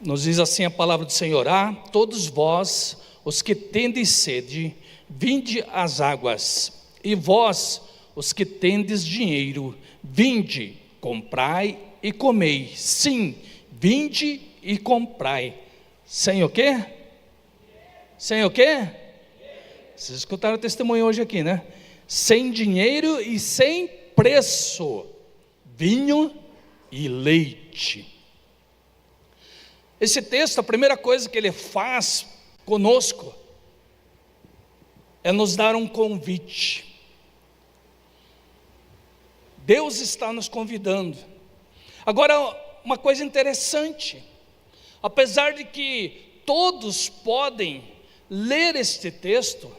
Nos diz assim a palavra do Senhor: todos vós, os que tendes sede, vinde às águas, e vós, os que tendes dinheiro, vinde, comprai e comei. Sim, vinde e comprai. Sem o quê? Sem o quê? Vocês escutaram o testemunho hoje aqui, né? Sem dinheiro e sem preço, vinho e leite. Esse texto, a primeira coisa que ele faz conosco é nos dar um convite. Deus está nos convidando. Agora, uma coisa interessante, apesar de que todos podem ler este texto,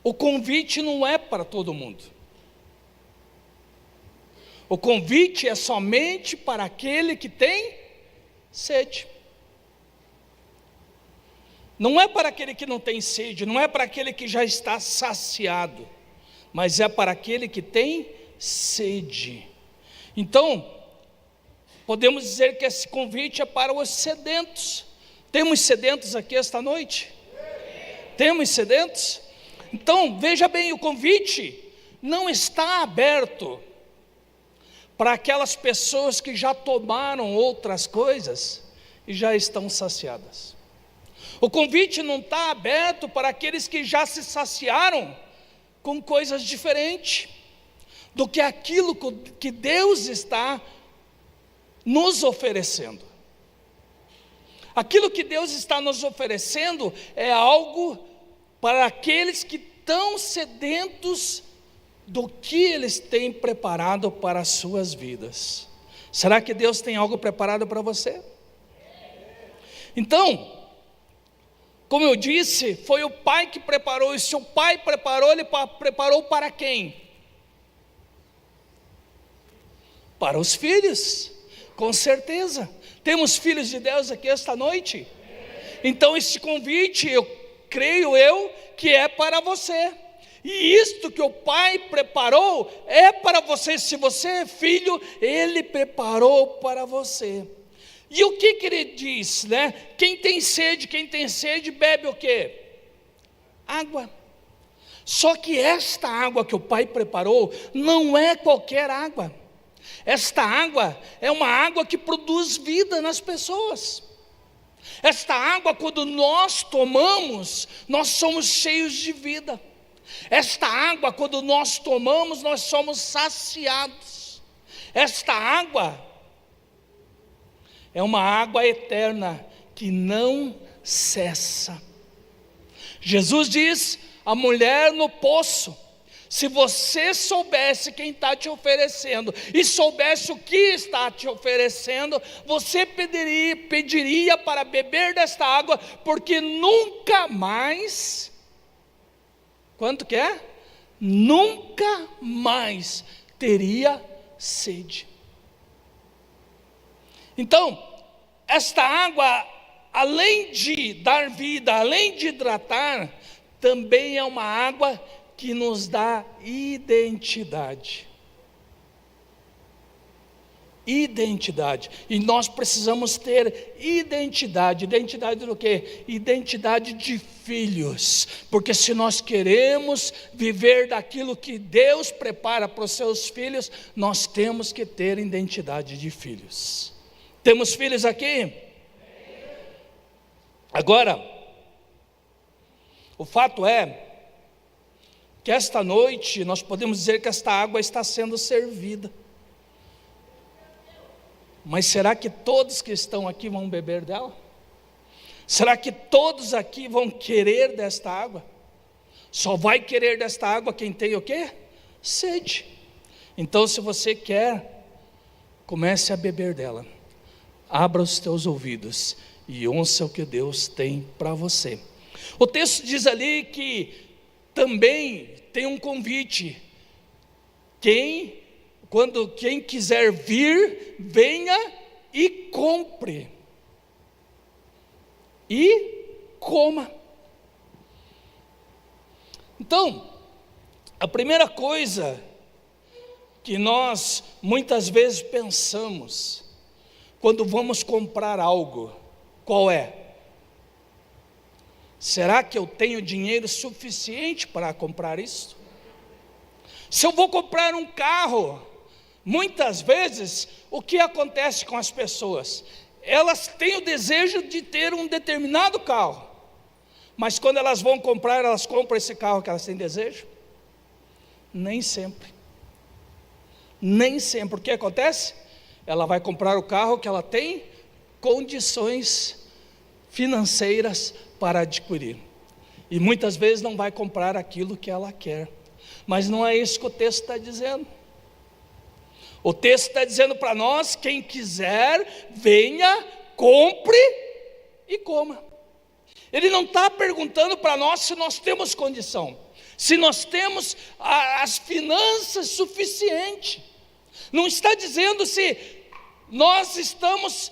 o convite não é para todo mundo. O convite é somente para aquele que tem sede. Não é para aquele que não tem sede, não é para aquele que já está saciado, mas é para aquele que tem sede. Então, podemos dizer que esse convite é para os sedentos. Temos sedentos aqui esta noite? Temos sedentos? Então, veja bem, o convite não está aberto para aquelas pessoas que já tomaram outras coisas e já estão saciadas. O convite não está aberto para aqueles que já se saciaram com coisas diferentes do que aquilo que Deus está nos oferecendo. Aquilo que Deus está nos oferecendo é algo para aqueles que estão sedentos do que eles têm preparado para as suas vidas. Será que Deus tem algo preparado para você? Então, como eu disse, foi o pai que preparou, e se o pai preparou, ele preparou para quem? Para os filhos, com certeza. Temos filhos de Deus aqui esta noite? Então esse convite, creio eu, que é para você. E isto que o pai preparou é para você. Se você é filho, ele preparou para você. E o que ele diz, né? Quem tem sede bebe o quê? Água. Só que esta água que o pai preparou não é qualquer água. Esta água é uma água que produz vida nas pessoas. Esta água, quando nós tomamos, nós somos cheios de vida. Esta água, quando nós tomamos, nós somos saciados. Esta água é uma água eterna que não cessa. Jesus diz: a mulher no poço, se você soubesse quem está te oferecendo e soubesse o que está te oferecendo, você pediria para beber desta água, porque nunca mais, quanto que é? Nunca mais teria sede. Então, esta água, além de dar vida, além de hidratar, também é uma água que nos dá identidade. Identidade. E nós precisamos ter identidade. Identidade do quê? Identidade de filhos. Porque se nós queremos viver daquilo que Deus prepara para os seus filhos, nós temos que ter identidade de filhos. Temos filhos aqui? Agora, o fato é que esta noite nós podemos dizer que esta água está sendo servida. Mas será que todos que estão aqui vão beber dela? Será que todos aqui vão querer desta água? Só vai querer desta água quem tem o quê? Sede. Então, se você quer, comece a beber dela. Abra os teus ouvidos e ouça o que Deus tem para você. O texto diz ali que também tem um convite. Quem quiser vir, venha e compre. E coma. Então, a primeira coisa que nós muitas vezes pensamos, quando vamos comprar algo, qual é? Será que eu tenho dinheiro suficiente para comprar isso? Se eu vou comprar um carro, muitas vezes, o que acontece com as pessoas? Elas têm o desejo de ter um determinado carro, mas quando elas vão comprar, elas compram esse carro que elas têm desejo? Nem sempre. Nem sempre. O que acontece? Ela vai comprar o carro que ela tem condições financeiras para adquirir. E muitas vezes não vai comprar aquilo que ela quer. Mas não é isso que o texto está dizendo. O texto está dizendo para nós: quem quiser, venha, compre e coma. Ele não está perguntando para nós se nós temos condição, se nós temos as finanças suficientes. Não está dizendo se nós estamos,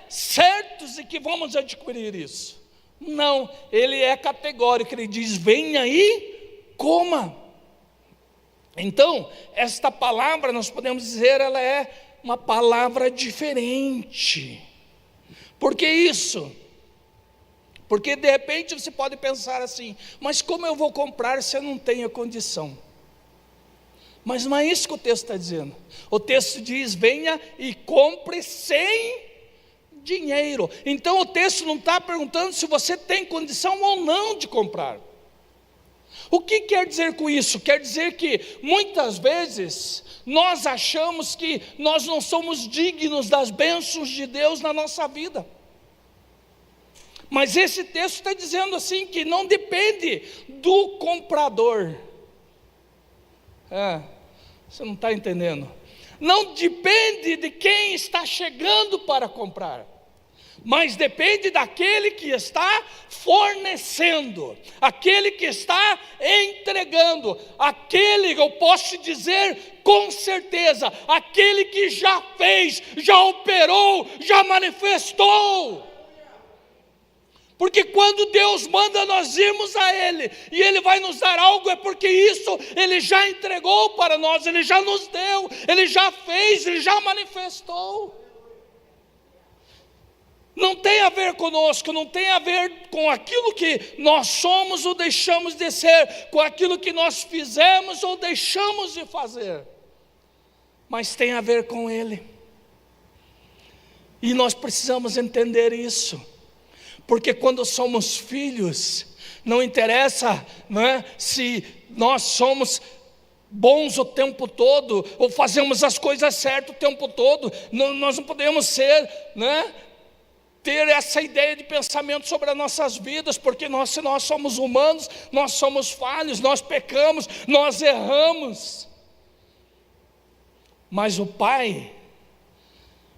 certos de que vamos adquirir isso. Não, ele é categórico, ele diz: venha e coma. Então, esta palavra, nós podemos dizer, ela é uma palavra diferente. Por que isso? Porque de repente você pode pensar assim: mas como eu vou comprar se eu não tenho condição? Mas não é isso que o texto está dizendo. O texto diz: venha e compre sem dinheiro. Então o texto não está perguntando se você tem condição ou não de comprar. O que quer dizer com isso? Quer dizer que muitas vezes nós achamos que nós não somos dignos das bênçãos de Deus na nossa vida. Mas esse texto está dizendo assim, que não depende do comprador. Você não está entendendo. Não depende de quem está chegando para comprar, mas depende daquele que está fornecendo, aquele que está entregando, aquele, eu posso dizer com certeza, aquele que já fez, já operou, já manifestou. Porque quando Deus manda nós irmos a Ele, e Ele vai nos dar algo, é porque isso Ele já entregou para nós, Ele já nos deu, Ele já fez, Ele já manifestou. Não tem a ver conosco, não tem a ver com aquilo que nós somos ou deixamos de ser, com aquilo que nós fizemos ou deixamos de fazer, mas tem a ver com Ele. E nós precisamos entender isso. Porque quando somos filhos, não interessa, se nós somos bons o tempo todo, ou fazemos as coisas certas o tempo todo. Nós não podemos ser, ter essa ideia de pensamento sobre as nossas vidas, porque se nós somos humanos, nós somos falhos, nós pecamos, nós erramos. Mas o Pai,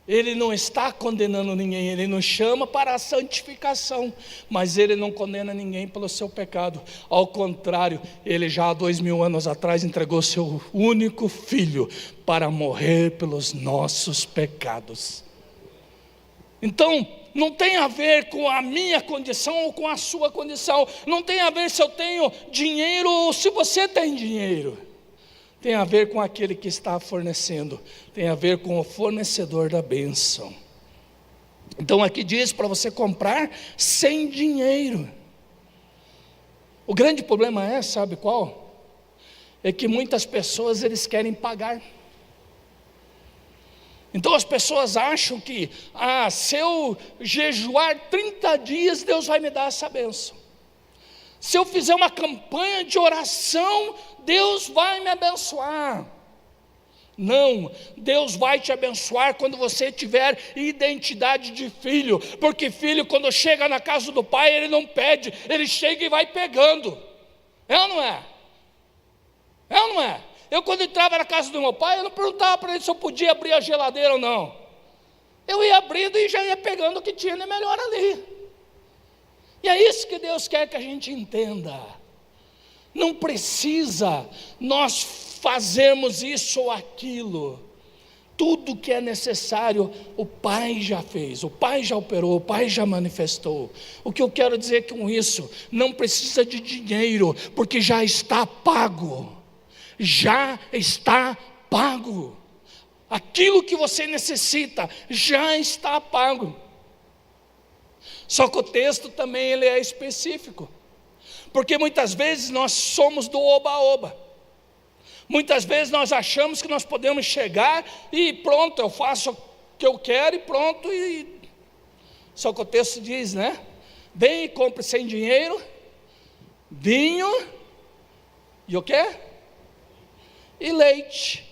Ele não está condenando ninguém, Ele nos chama para a santificação, mas Ele não condena ninguém pelo seu pecado. Ao contrário, Ele já há 2000 anos atrás entregou seu único Filho para morrer pelos nossos pecados. Então, não tem a ver com a minha condição ou com a sua condição, não tem a ver se eu tenho dinheiro ou se você tem dinheiro. Tem a ver com aquele que está fornecendo, tem a ver com o fornecedor da bênção. Então aqui diz para você comprar sem dinheiro. O grande problema sabe qual? É que muitas pessoas eles querem pagar. Então as pessoas acham que, se eu jejuar 30 dias, Deus vai me dar essa bênção. Se eu fizer uma campanha de oração, Deus vai me abençoar. Não, Deus vai te abençoar quando você tiver identidade de filho. Porque filho, quando chega na casa do pai, ele não pede, ele chega e vai pegando. É ou não é? É ou não é? Eu quando entrava na casa do meu pai, eu não perguntava para ele se eu podia abrir a geladeira ou não. Eu ia abrindo e já ia pegando o que tinha de melhor ali. E é isso que Deus quer que a gente entenda. Não precisa nós fazermos isso ou aquilo. Tudo que é necessário, o Pai já fez, o Pai já operou, o Pai já manifestou. O que eu quero dizer com isso? Não precisa de dinheiro, porque já está pago. Já está pago. Aquilo que você necessita já está pago. Só que o texto também ele é específico. Porque muitas vezes nós somos do oba-oba. Muitas vezes nós achamos que nós podemos chegar e pronto, eu faço o que eu quero e pronto. Só que o texto diz, né? Vem e compre sem dinheiro, vinho e o quê? E leite.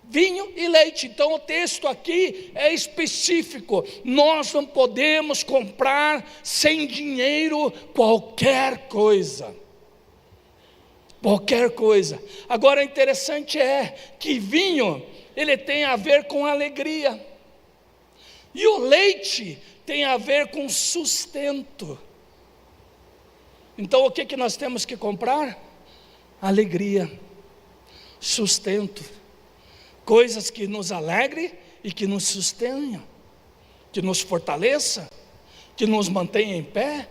Vinho e leite. Então o texto aqui é específico. Nós não podemos comprar sem dinheiro qualquer coisa. Qualquer coisa. Agora, interessante é que vinho, ele tem a ver com alegria. E o leite tem a ver com sustento. Então, o que nós temos que comprar? Alegria, sustento. Coisas que nos alegrem e que nos sustenham, que nos fortaleça, que nos mantenha em pé.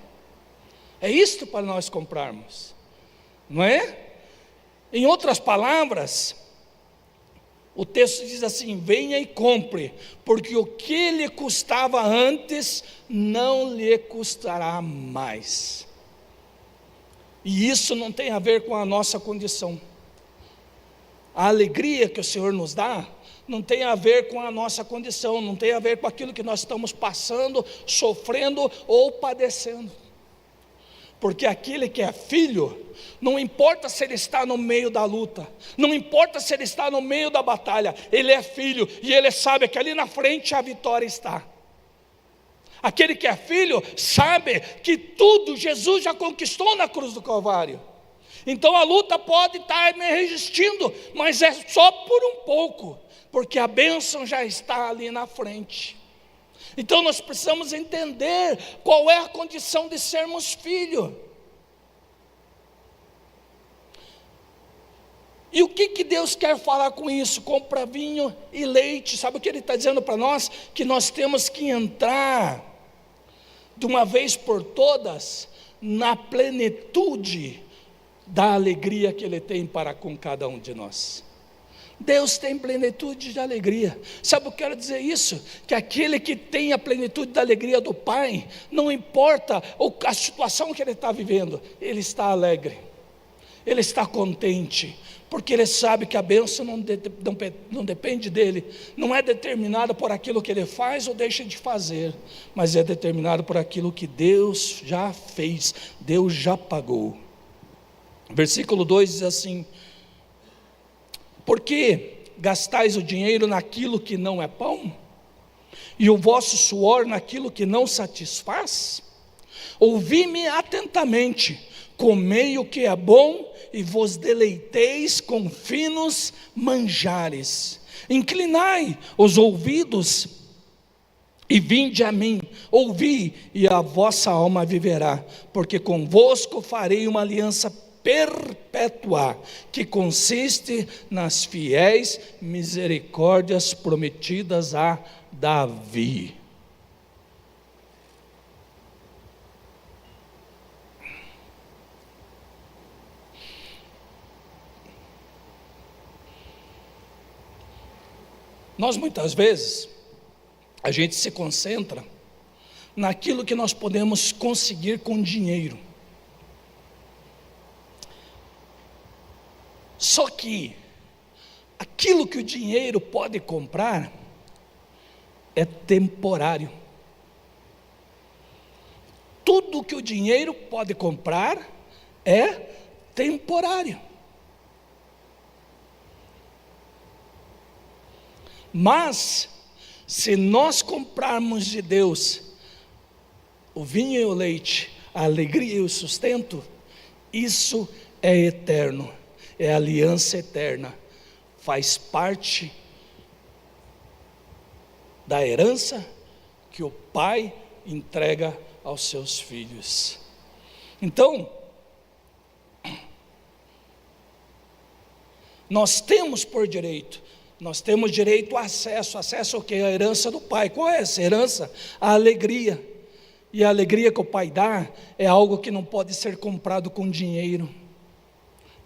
É isto para nós comprarmos. Não é? Em outras palavras, o texto diz assim: venha e compre, porque o que lhe custava antes, não lhe custará mais. E isso não tem a ver com a nossa condição. A alegria que o Senhor nos dá, não tem a ver com a nossa condição, não tem a ver com aquilo que nós estamos passando, sofrendo ou padecendo. Porque aquele que é filho, não importa se ele está no meio da luta, não importa se ele está no meio da batalha, ele é filho e ele sabe que ali na frente a vitória está. Aquele que é filho sabe que tudo Jesus já conquistou na cruz do Calvário. Então a luta pode estar me resistindo, mas é só por um pouco, porque a bênção já está ali na frente. Então nós precisamos entender qual é a condição de sermos filhos. E o que Deus quer falar com isso? Compra vinho e leite. Sabe o que Ele está dizendo para nós? Que nós temos que entrar, de uma vez por todas, na plenitude da alegria que Ele tem para com cada um de nós. Deus tem plenitude de alegria. Sabe o que eu quero dizer isso? Que aquele que tem a plenitude da alegria do Pai, não importa a situação que ele está vivendo, ele está alegre, ele está contente, porque ele sabe que a bênção não depende dele, não é determinada por aquilo que ele faz ou deixa de fazer, mas é determinada por aquilo que Deus já fez, Deus já pagou. Versículo 2 diz assim: por que gastais o dinheiro naquilo que não é pão? E o vosso suor naquilo que não satisfaz? Ouvi-me atentamente, comei o que é bom, e vos deleiteis com finos manjares. Inclinai os ouvidos, e vinde a mim, ouvi, e a vossa alma viverá, porque convosco farei uma aliança perpétua, que consiste nas fiéis misericórdias prometidas a Davi. Nós muitas vezes, a gente se concentra naquilo que nós podemos conseguir com dinheiro. Só que aquilo que o dinheiro pode comprar é temporário. Tudo que o dinheiro pode comprar é temporário. Mas, se nós comprarmos de Deus o vinho e o leite, a alegria e o sustento, isso é eterno. É aliança eterna, faz parte da herança que o Pai entrega aos seus filhos. Então, nós temos por direito, nós temos direito a acesso ao que? A herança do Pai. Qual é essa herança? A alegria. E a alegria que o Pai dá é algo que não pode ser comprado com dinheiro.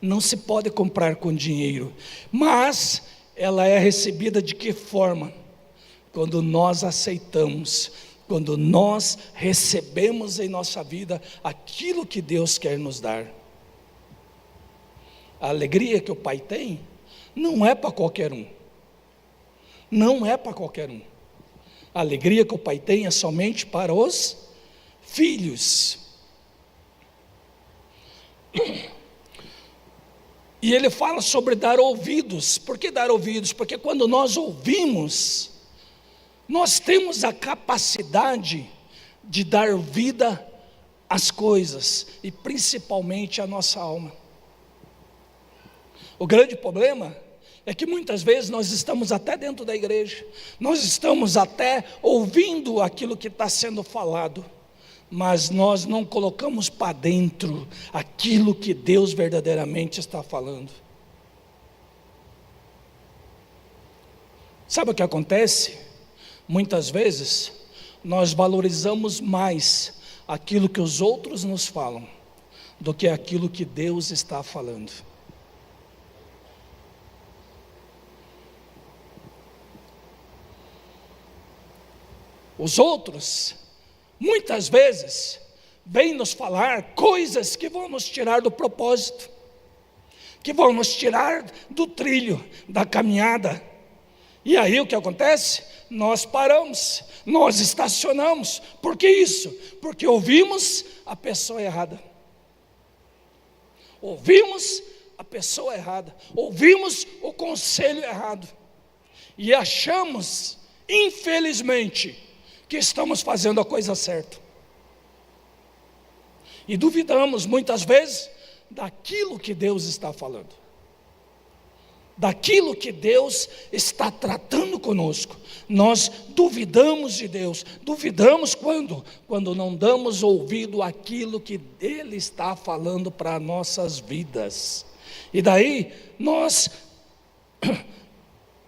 Não se pode comprar com dinheiro, mas ela é recebida de que forma? Quando nós aceitamos, quando nós recebemos em nossa vida aquilo que Deus quer nos dar. A alegria que o Pai tem não é para qualquer um. Não é para qualquer um. A alegria que o Pai tem é somente para os filhos. E ele fala sobre dar ouvidos. Por que dar ouvidos? Porque quando nós ouvimos, nós temos a capacidade de dar vida às coisas, e principalmente à nossa alma. O grande problema é que muitas vezes nós estamos até dentro da igreja, nós estamos até ouvindo aquilo que está sendo falado, mas nós não colocamos para dentro aquilo que Deus verdadeiramente está falando. Sabe o que acontece? Muitas vezes nós valorizamos mais aquilo que os outros nos falam do que aquilo que Deus está falando. Os outros, muitas vezes, vêm nos falar coisas que vão nos tirar do propósito, que vão nos tirar do trilho, da caminhada. E aí o que acontece? Nós paramos, nós estacionamos. Por que isso? Porque ouvimos a pessoa errada. Ouvimos a pessoa errada, ouvimos o conselho errado, e achamos, infelizmente, que estamos fazendo a coisa certa, e duvidamos muitas vezes daquilo que Deus está falando, daquilo que Deus está tratando conosco. Nós duvidamos de Deus. Duvidamos quando não damos ouvido àquilo que Ele está falando para nossas vidas, e daí nós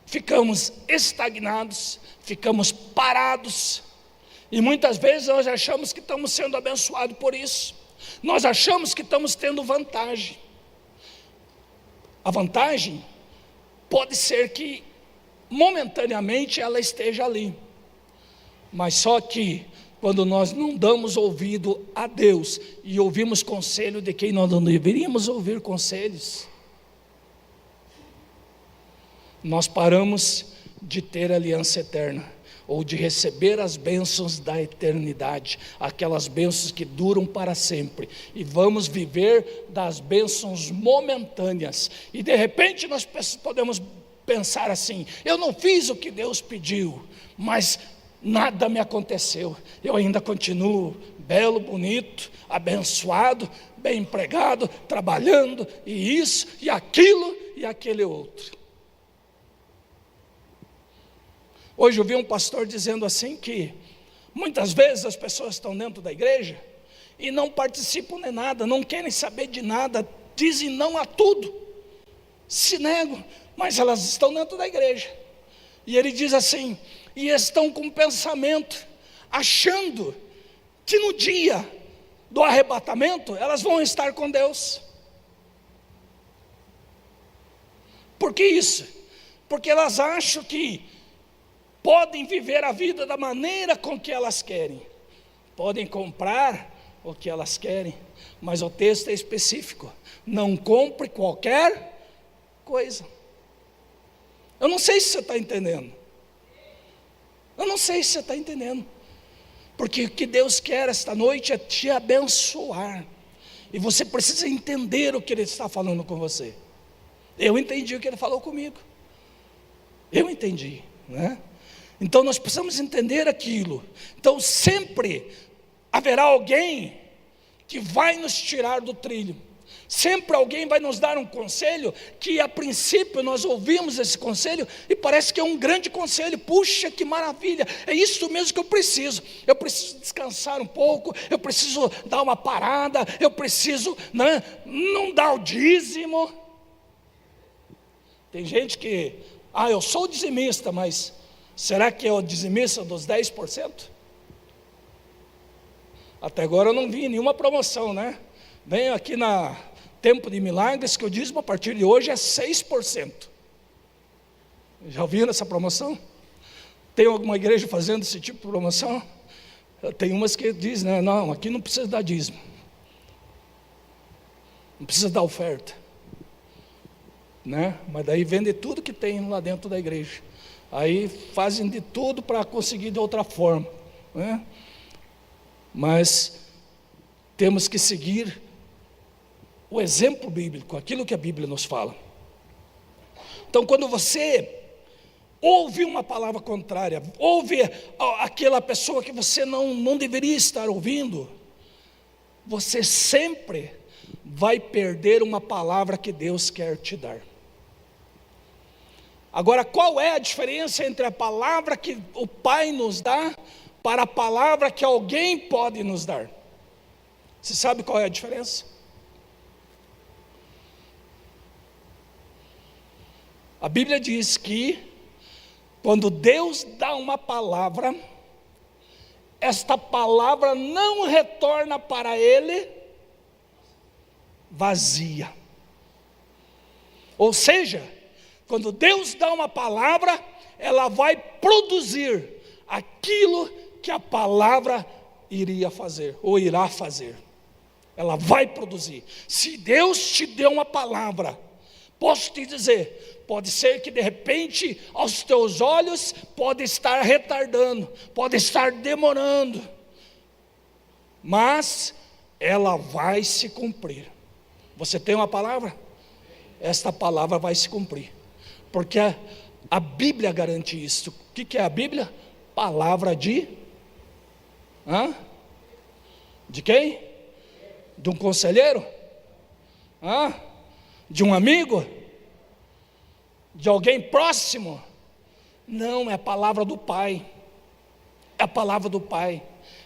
ficamos estagnados, ficamos parados. E muitas vezes nós achamos que estamos sendo abençoados por isso. Nós achamos que estamos tendo vantagem. A vantagem pode ser que momentaneamente ela esteja ali. Mas só que quando nós não damos ouvido a Deus e ouvimos conselho de quem nós não deveríamos ouvir conselhos, nós paramos de ter aliança eterna, ou de receber as bênçãos da eternidade, aquelas bênçãos que duram para sempre, e vamos viver das bênçãos momentâneas. E de repente nós podemos pensar assim: eu não fiz o que Deus pediu, mas nada me aconteceu, eu ainda continuo belo, bonito, abençoado, bem empregado, trabalhando, e isso, e aquilo, e aquele outro. Hoje eu vi um pastor dizendo assim que muitas vezes as pessoas estão dentro da igreja e não participam de nada, não querem saber de nada, dizem não a tudo, se negam, mas elas estão dentro da igreja. E ele diz assim, e estão com pensamento, achando que no dia do arrebatamento elas vão estar com Deus. Por que isso? Porque elas acham que podem viver a vida da maneira com que elas querem, podem comprar o que elas querem, mas o texto é específico: não compre qualquer coisa. Eu não sei se você está entendendo, eu não sei se você está entendendo, porque o que Deus quer esta noite é te abençoar, e você precisa entender o que Ele está falando com você. Eu entendi o que Ele falou comigo, eu entendi, né? Então nós precisamos entender aquilo. Então sempre haverá alguém que vai nos tirar do trilho. Sempre alguém vai nos dar um conselho que a princípio nós ouvimos esse conselho e parece que é um grande conselho. Puxa, que maravilha, é isso mesmo que eu preciso descansar um pouco, eu preciso dar uma parada, eu preciso não dar o dízimo. Tem gente que, eu sou dizimista, mas será que é o dizimista dos 10%? Até agora eu não vi nenhuma promoção, né? Venho aqui na Tempo de Milagres, que o dízimo a partir de hoje é 6%. Já ouviram essa promoção? Tem alguma igreja fazendo esse tipo de promoção? Tem umas que dizem, né, não, aqui não precisa dar dízimo. Não precisa dar oferta. Né? Mas daí vende tudo que tem lá dentro da igreja. Aí fazem de tudo para conseguir de outra forma. Né? Mas temos que seguir o exemplo bíblico, aquilo que a Bíblia nos fala. Então, quando você ouve uma palavra contrária, ouve aquela pessoa que você não deveria estar ouvindo, você sempre vai perder uma palavra que Deus quer te dar. Agora, qual é a diferença entre a palavra que o Pai nos dá para a palavra que alguém pode nos dar? Você sabe qual é a diferença? A Bíblia diz que quando Deus dá uma palavra, esta palavra não retorna para Ele vazia. Ou seja, quando Deus dá uma palavra, ela vai produzir aquilo que a palavra iria fazer, ou irá fazer. Ela vai produzir. Se Deus te deu uma palavra, posso te dizer, pode ser que de repente aos teus olhos pode estar retardando, pode estar demorando, mas ela vai se cumprir. Você tem uma palavra? Esta palavra vai se cumprir, porque a Bíblia garante isso. O que é a Bíblia? Palavra de quem? De um conselheiro? De um amigo? De alguém próximo? Não, é a palavra do Pai. É a palavra do Pai.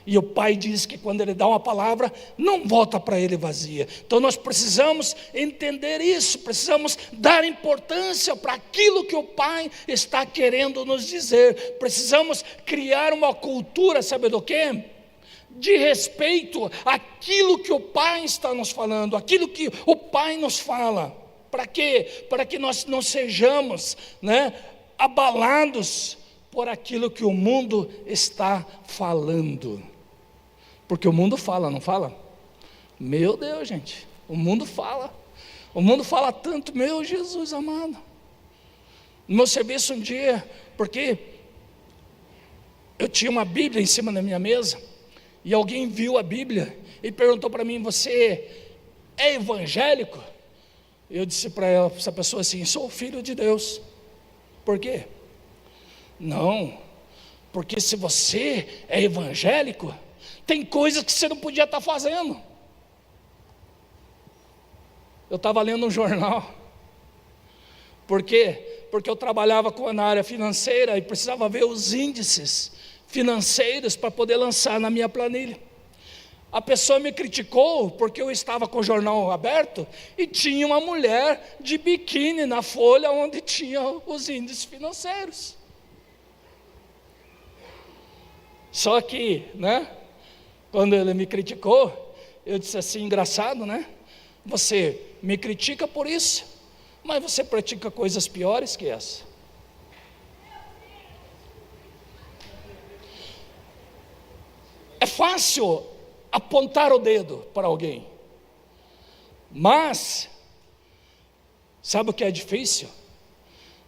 E o Pai diz que quando Ele dá uma palavra, não volta para Ele vazia. Então nós precisamos entender isso, precisamos dar importância para aquilo que o Pai está querendo nos dizer. Precisamos criar uma cultura, sabe do quê? De respeito àquilo que o Pai está nos falando, aquilo que o Pai nos fala. Para quê? Para que nós não sejamos, abalados por aquilo que o mundo está falando. Porque o mundo fala, não fala? Meu Deus, gente, o mundo fala. O mundo fala tanto, meu Jesus amado. No meu serviço um dia, porque eu tinha uma Bíblia em cima da minha mesa, e alguém viu a Bíblia e perguntou para mim, você é evangélico? Eu disse para essa pessoa assim, sou filho de Deus. Por quê? Não, porque se você é evangélico, tem coisas que você não podia estar fazendo. Eu estava lendo um jornal. Por quê? Porque eu trabalhava na área financeira e precisava ver os índices financeiros para poder lançar na minha planilha. A pessoa me criticou porque eu estava com o jornal aberto e tinha uma mulher de biquíni na folha onde tinha os índices financeiros. Só que, quando ele me criticou, eu disse assim, engraçado, você me critica por isso, mas você pratica coisas piores que essa. É fácil apontar o dedo para alguém, mas sabe o que é difícil?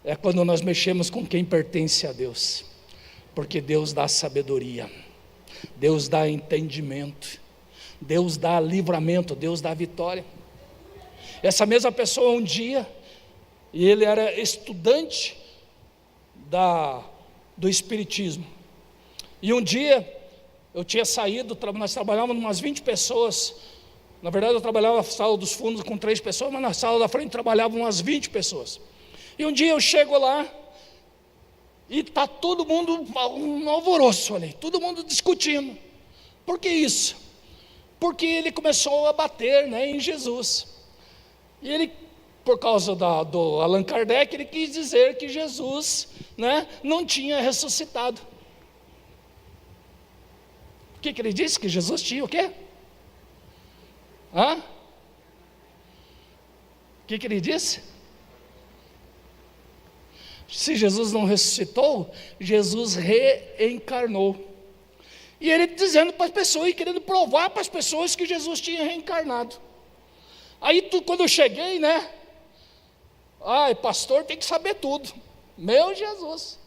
É quando nós mexemos com quem pertence a Deus, porque Deus dá sabedoria, Deus dá entendimento, Deus dá livramento, Deus dá vitória. Essa mesma pessoa um dia, e ele era estudante do Espiritismo, e um dia eu tinha saído, nós trabalhávamos umas 20 pessoas, na verdade eu trabalhava na sala dos fundos com 3 pessoas, mas na sala da frente trabalhavam umas 20 pessoas, e um dia eu chego lá, e está todo mundo, um alvoroço ali, todo mundo discutindo. Por que isso? Porque ele começou a bater em Jesus, e ele, por causa do Allan Kardec, ele quis dizer que Jesus não tinha ressuscitado. O que ele disse? Que Jesus tinha o quê? O que ele disse? Se Jesus não ressuscitou, Jesus reencarnou. E ele dizendo para as pessoas, e querendo provar para as pessoas que Jesus tinha reencarnado. Aí quando eu cheguei, né? Ai, pastor tem que saber tudo. Meu Jesus.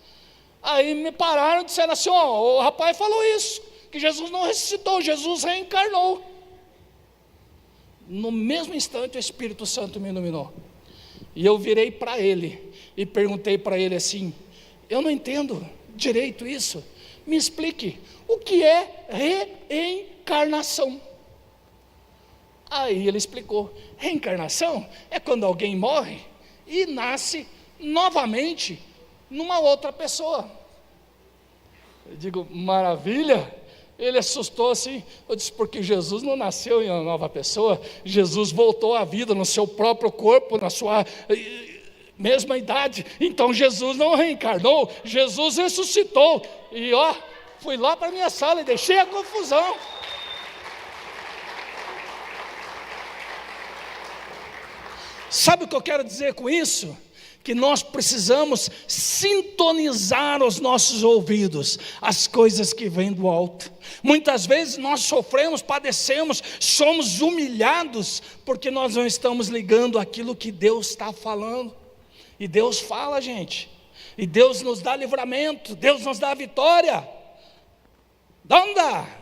Aí me pararam e disseram assim, ó, o rapaz falou isso, que Jesus não ressuscitou, Jesus reencarnou. No mesmo instante o Espírito Santo me iluminou. E eu virei para ele e perguntei para ele assim, eu não entendo direito isso, me explique, o que é reencarnação? Aí ele explicou, reencarnação é quando alguém morre e nasce novamente numa outra pessoa. Eu digo, maravilha. Ele assustou assim, eu disse, porque Jesus não nasceu em uma nova pessoa, Jesus voltou à vida no seu próprio corpo, na sua mesma idade, então Jesus não reencarnou, Jesus ressuscitou, e ó, fui lá para a minha sala e deixei a confusão. Sabe o que eu quero dizer com isso? Que nós precisamos sintonizar os nossos ouvidos, as coisas que vêm do alto. Muitas vezes nós sofremos, padecemos, somos humilhados, porque nós não estamos ligando aquilo que Deus está falando. E Deus fala, gente, e Deus nos dá livramento, Deus nos dá vitória. Donda!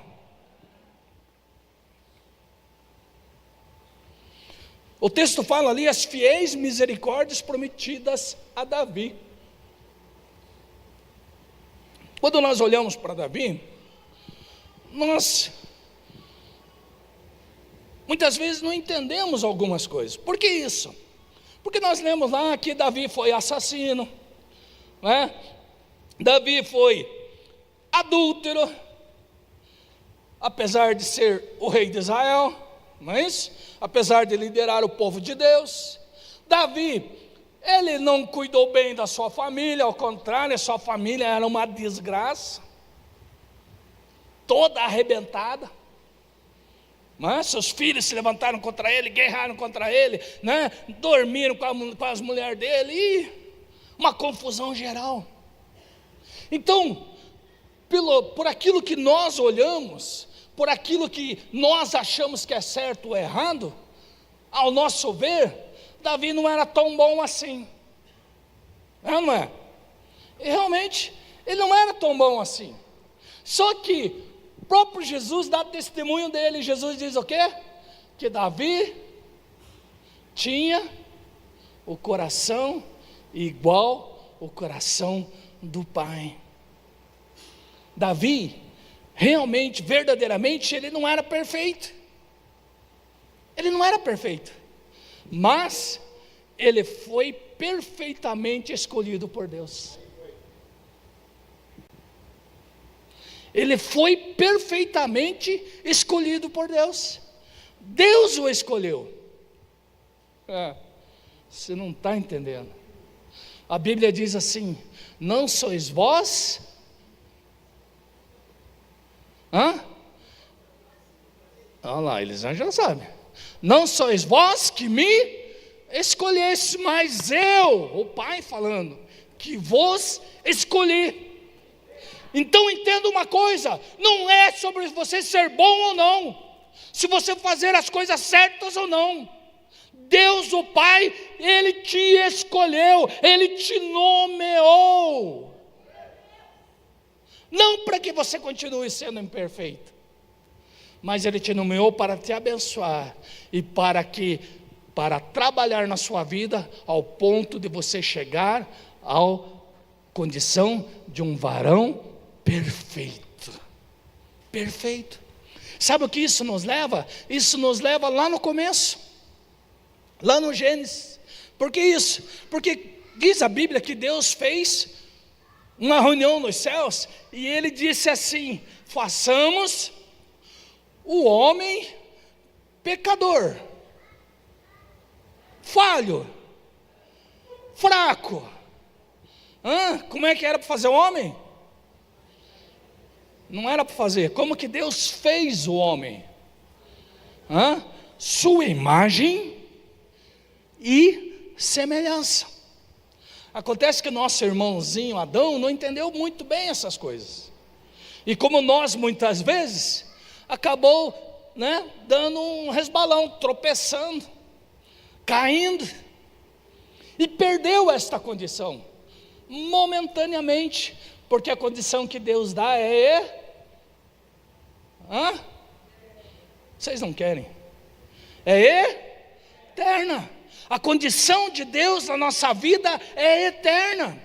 O texto fala ali as fiéis misericórdias prometidas a Davi. Quando nós olhamos para Davi, nós muitas vezes não entendemos algumas coisas. Por que isso? Porque nós lemos lá que Davi foi assassino, né? Davi foi adúltero, apesar de ser o rei de Israel, não é isso? Apesar de liderar o povo de Deus. Davi, ele não cuidou bem da sua família, ao contrário, a sua família era uma desgraça, toda arrebentada, né? Seus filhos se levantaram contra ele, guerraram contra ele, né? Dormiram com as mulheres dele, e uma confusão geral. Então, por aquilo que nós olhamos, por aquilo que nós achamos que é certo ou errado, ao nosso ver, Davi não era tão bom assim, não é? E realmente, ele não era tão bom assim. Só que o próprio Jesus dá testemunho dele. Jesus diz o quê? Que Davi tinha o coração igual ao coração do Pai. Davi, realmente, verdadeiramente, ele não era perfeito. Ele não era perfeito. Mas ele foi perfeitamente escolhido por Deus. Ele foi perfeitamente escolhido por Deus. Deus o escolheu. Você não está entendendo. A Bíblia diz assim: não sois vós... Olha lá, eles já sabem. Não sois vós que me escolheste, mas eu, o Pai falando, que vos escolhi. Então entenda uma coisa, não é sobre você ser bom ou não, se você fazer as coisas certas ou não. Deus, o Pai, Ele te escolheu, Ele te nomeou. Não para que você continue sendo imperfeito, mas Ele te nomeou para te abençoar e para trabalhar na sua vida ao ponto de você chegar à condição de um varão perfeito. Perfeito. Sabe o que isso nos leva? Isso nos leva lá no começo, lá no Gênesis. Por que isso? Porque diz a Bíblia que Deus fez uma reunião nos céus, e Ele disse assim: façamos o homem pecador, falho, fraco. Como é que era para fazer o homem? Não era para fazer. Como que Deus fez o homem? Sua imagem e semelhança. Acontece que nosso irmãozinho Adão não entendeu muito bem essas coisas. E como nós muitas vezes, acabou, dando um resbalão, tropeçando, caindo, e perdeu esta condição, momentaneamente, porque a condição que Deus dá vocês não querem? É eterna. A condição de Deus na nossa vida é eterna.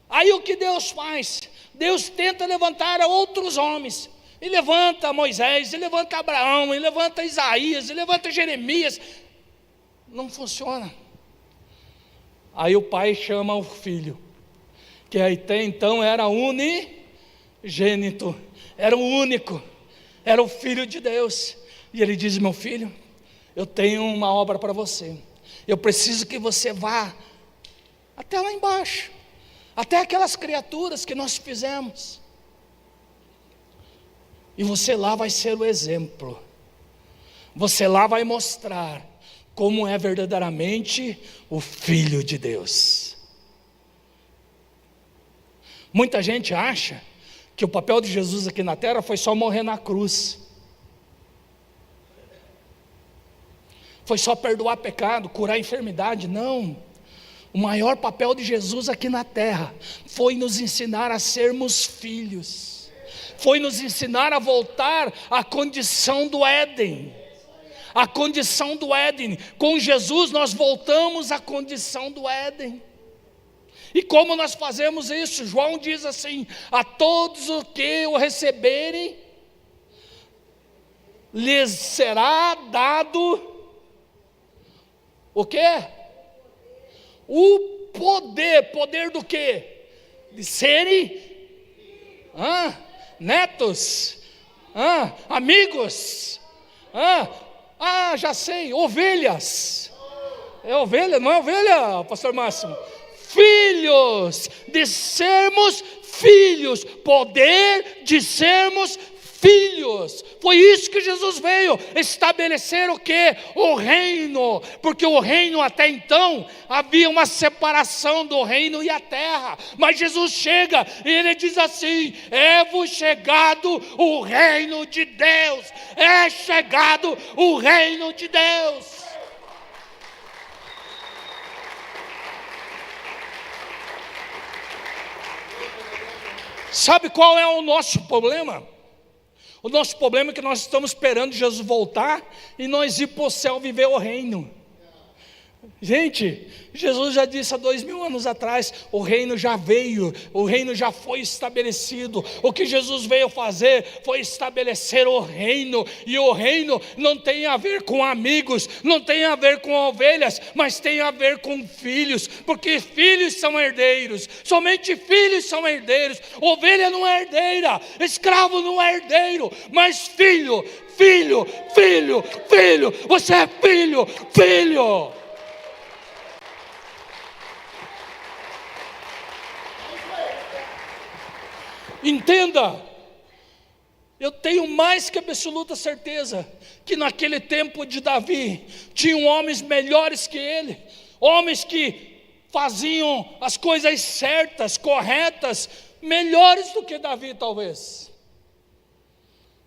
Aí o que Deus faz? Deus tenta levantar outros homens. E levanta Moisés, e levanta Abraão, e levanta Isaías, e levanta Jeremias. Não funciona. Aí o pai chama o filho, que até então era unigênito, era o único, era o filho de Deus. E ele diz: meu filho, eu tenho uma obra para você. Eu preciso que você vá até lá embaixo, até aquelas criaturas que nós fizemos. E você lá vai ser o exemplo. Você lá vai mostrar como é verdadeiramente o Filho de Deus. Muita gente acha que o papel de Jesus aqui na terra foi só morrer na cruz. Foi só perdoar pecado, curar enfermidade. Não. O maior papel de Jesus aqui na terra foi nos ensinar a sermos filhos. Foi nos ensinar a voltar à condição do Éden. A condição do Éden. Com Jesus nós voltamos à condição do Éden. E como nós fazemos isso? João diz assim: a todos os que o receberem, lhes será dado o quê? O poder. Poder do quê? De serem netos, amigos, já sei, ovelhas. É ovelha, não é ovelha, pastor Máximo? Filhos, de sermos filhos, poder de sermos filhos. Foi isso que Jesus veio estabelecer, o quê? O reino. Porque o reino até então havia uma separação do reino e a terra, mas Jesus chega e ele diz assim: é-vos chegado o reino de Deus. É chegado o reino de Deus. Sabe qual é o nosso problema? O nosso problema é que nós estamos esperando Jesus voltar e nós ir para o céu viver o reino. Gente, Jesus já disse há 2000 anos atrás: o reino já veio, o reino já foi estabelecido. O que Jesus veio fazer foi estabelecer o reino. E o reino não tem a ver com amigos, não tem a ver com ovelhas, mas tem a ver com filhos. Porque filhos são herdeiros, somente filhos são herdeiros. Ovelha não é herdeira, escravo não é herdeiro, mas filho, filho, filho, filho. Você é filho, filho. Entenda, eu tenho mais que absoluta certeza que naquele tempo de Davi tinham homens melhores que ele, homens que faziam as coisas certas, corretas, melhores do que Davi talvez.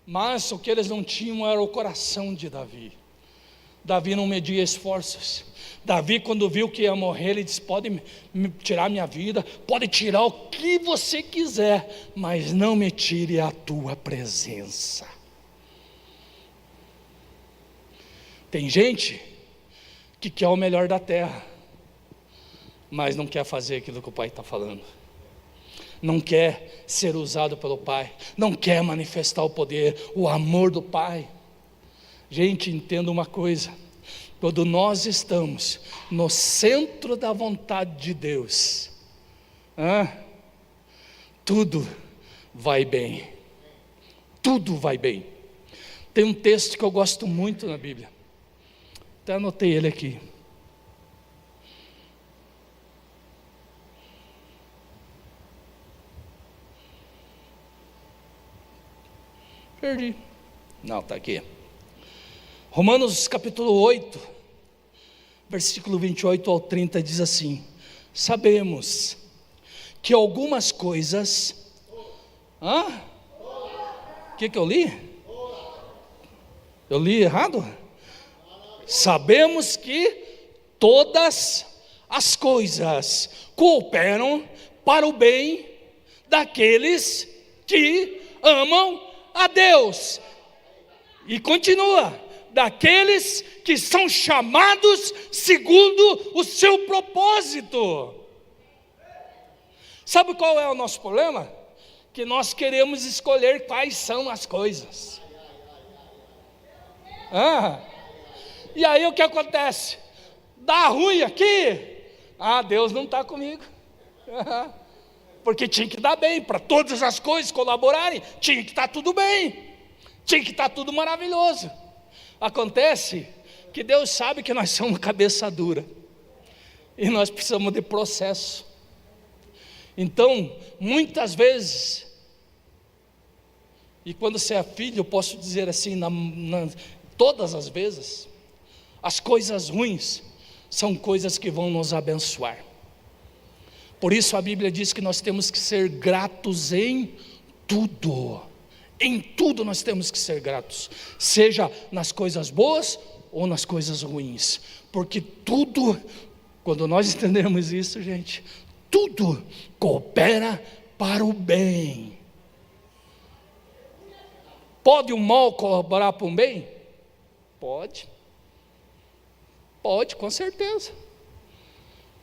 Mas o que eles não tinham era o coração de Davi. Davi não media esforços. Davi, quando viu que ia morrer, ele disse: pode me tirar minha vida, pode tirar o que você quiser, mas não me tire a tua presença. Tem gente que quer o melhor da terra, mas não quer fazer aquilo que o pai está falando. Não quer ser usado pelo pai, não quer manifestar o poder, o amor do pai. Gente, entenda uma coisa: quando nós estamos no centro da vontade de Deus, tudo vai bem. Tudo vai bem. Tem um texto que eu gosto muito na Bíblia, até anotei ele aqui. Perdi. Não, está aqui. Romanos capítulo 8, versículo 28 ao 30 diz assim: sabemos que algumas coisas... O que eu li? Eu li errado? Sabemos que todas as coisas cooperam para o bem daqueles que amam a Deus. E continua, daqueles que são chamados segundo o seu propósito. Sabe qual é o nosso problema? Que nós queremos escolher quais são as coisas. E aí o que acontece? Dá ruim aqui, Deus não está comigo. Porque tinha que dar bem, para todas as coisas colaborarem, tinha que estar tudo bem, tinha que estar tudo maravilhoso. Acontece que Deus sabe que nós somos cabeça dura, e nós precisamos de processo. Então, muitas vezes, e quando você é filho, eu posso dizer assim, todas as vezes, as coisas ruins são coisas que vão nos abençoar. Por isso a Bíblia diz que nós temos que ser gratos em tudo. Em tudo nós temos que ser gratos, seja nas coisas boas ou nas coisas ruins, porque tudo, quando nós entendemos isso, gente, tudo coopera para o bem. Pode o mal colaborar para o bem? Pode. Pode, com certeza.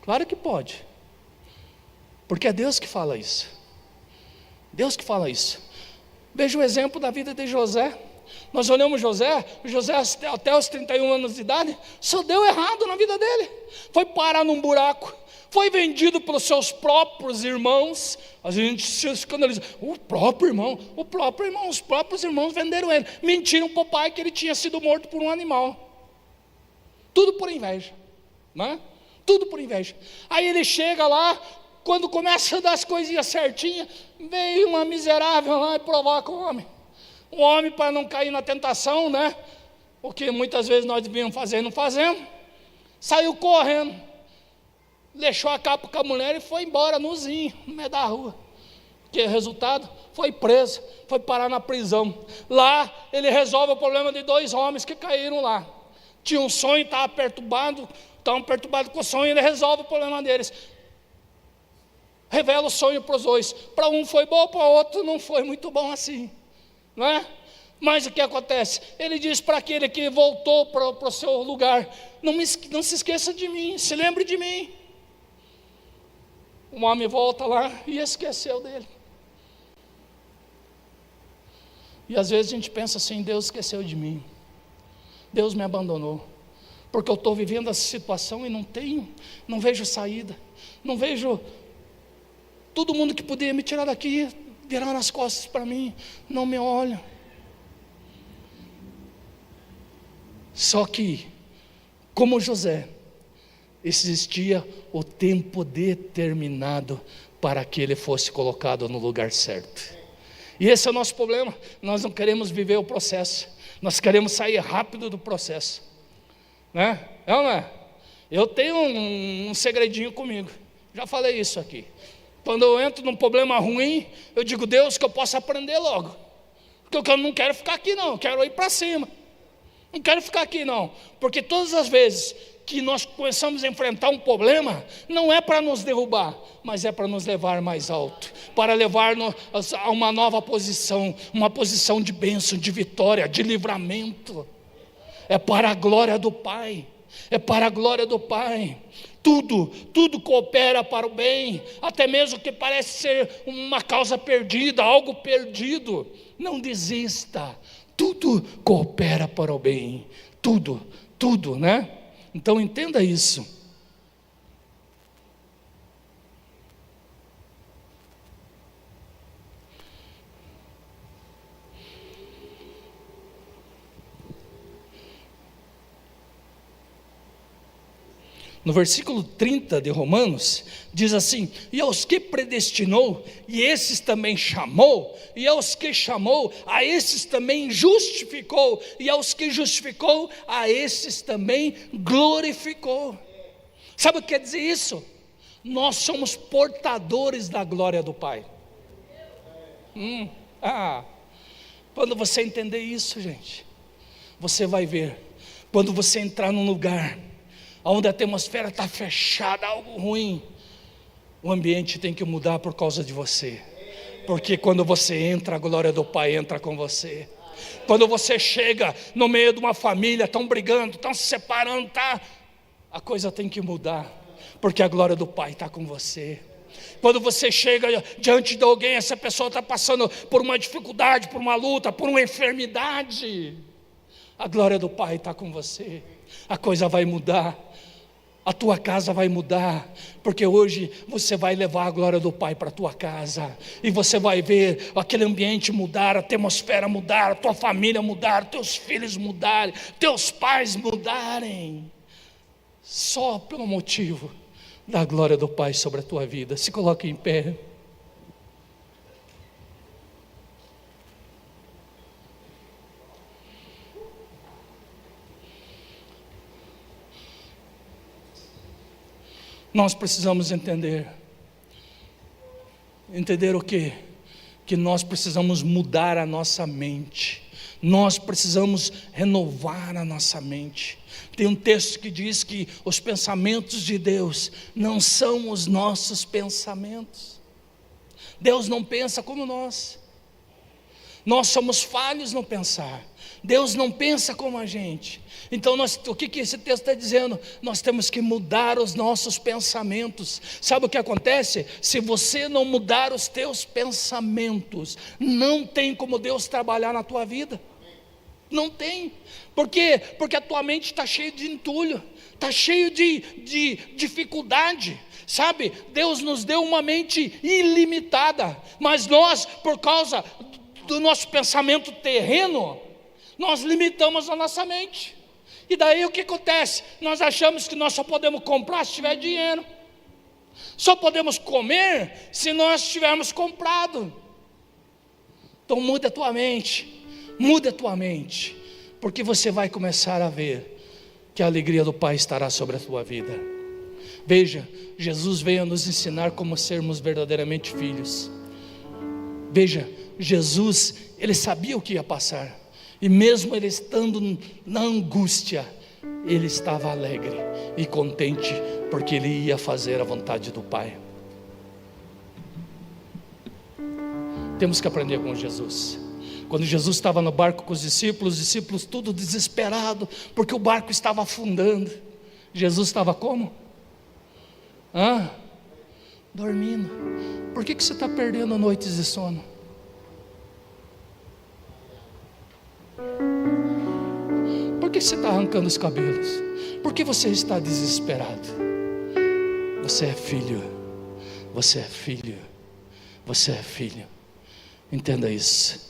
Claro que pode. Porque é Deus que fala isso. Deus que fala isso. Veja o exemplo da vida de José. Nós olhamos José até os 31 anos de idade, só deu errado na vida dele. Foi parar num buraco, foi vendido pelos seus próprios irmãos. A gente se escandaliza, os próprios irmãos venderam ele. Mentiram para o pai que ele tinha sido morto por um animal. Tudo por inveja, né? Tudo por inveja. Aí ele chega lá, quando começa a dar as coisinhas certinhas, vem uma miserável lá e provoca o homem. O homem, para não cair na tentação, né? O que muitas vezes nós devíamos fazer e não fazemos, saiu correndo, deixou a capa com a mulher e foi embora nozinho, no meio da rua. Que resultado? Foi preso, foi parar na prisão. Lá ele resolve o problema de 2 homens que caíram lá. Tinha um sonho, estavam perturbados com o sonho, ele resolve o problema deles. Revela o sonho para os 2. Para um foi bom, para o outro não foi muito bom assim, não é? Mas o que acontece? Ele diz para aquele que voltou para o seu lugar: não se esqueça de mim, se lembre de mim. O homem volta lá e esqueceu dele. E às vezes a gente pensa assim: Deus esqueceu de mim, Deus me abandonou, porque eu estou vivendo essa situação e não vejo saída, não vejo. Todo mundo que podia me tirar daqui, viraram as costas para mim, não me olham. Só que, como José, existia o tempo determinado para que ele fosse colocado no lugar certo. E esse é o nosso problema, nós não queremos viver o processo, nós queremos sair rápido do processo, né? É ou não é? Eu tenho um segredinho comigo, já falei isso aqui. Quando eu entro num problema ruim, eu digo: Deus, que eu possa aprender logo, porque eu não quero ficar aqui não, eu quero ir para cima, não quero ficar aqui não, porque todas as vezes que nós começamos a enfrentar um problema, não é para nos derrubar, mas é para nos levar mais alto, para levar-nos a uma nova posição, uma posição de bênção, de vitória, de livramento. É para a glória do Pai, é para a glória do Pai. Tudo coopera para o bem, até mesmo que parece ser uma causa perdida, algo perdido. Não desista, tudo coopera para o bem, tudo, né? Então entenda isso. No versículo 30 de Romanos, diz assim: e aos que predestinou, e esses também chamou, e aos que chamou, a esses também justificou, e aos que justificou, a esses também glorificou. Sabe o que quer dizer isso? nós somos portadores da glória do Pai. Quando você entender isso, gente, você vai ver, quando você entrar num lugar onde a atmosfera está fechada, algo ruim, o ambiente tem que mudar por causa de você, porque quando você entra, a glória do Pai entra com você. Quando você chega no meio de uma família, estão brigando, estão se separando, a coisa tem que mudar, porque a glória do Pai está com você. Quando você chega diante de alguém, essa pessoa está passando por uma dificuldade, por uma luta, por uma enfermidade, a glória do Pai está com você, a coisa vai mudar, a tua casa vai mudar, porque hoje você vai levar a glória do Pai para a tua casa, e você vai ver aquele ambiente mudar, a atmosfera mudar, a tua família mudar, teus filhos mudarem, teus pais mudarem, só pelo motivo da glória do Pai sobre a tua vida. Se coloque em pé. Nós precisamos entender o quê? Que nós precisamos mudar a nossa mente, nós precisamos renovar a nossa mente. Tem um texto que diz que os pensamentos de Deus não são os nossos pensamentos. Deus não pensa como nós somos falhos no pensar. Deus não pensa como a gente. Então o que esse texto está dizendo? Nós temos que mudar os nossos pensamentos. Sabe o que acontece? Se você não mudar os teus pensamentos, não tem como Deus trabalhar na tua vida. Não tem. Por quê? Porque a tua mente está cheia de entulho, está cheio de dificuldade. Sabe, Deus nos deu uma mente ilimitada, mas nós, por causa do nosso pensamento terreno, nós limitamos a nossa mente. E daí o que acontece? Nós achamos que nós só podemos comprar se tiver dinheiro, só podemos comer se nós tivermos comprado. Então muda a tua mente, porque você vai começar a ver que a alegria do Pai estará sobre a tua vida. Veja, Jesus veio a nos ensinar como sermos verdadeiramente filhos. Veja, Jesus, Ele sabia o que ia passar, e mesmo Ele estando na angústia, Ele estava alegre e contente, porque Ele ia fazer a vontade do Pai. Temos que aprender com Jesus. Quando Jesus estava no barco com os discípulos tudo desesperado, porque o barco estava afundando. Jesus estava como? Dormindo. Por que você está perdendo noites de sono? Por que você está arrancando os cabelos? Por que você está desesperado? Você é filho. Você é filho. Você é filho. Entenda isso.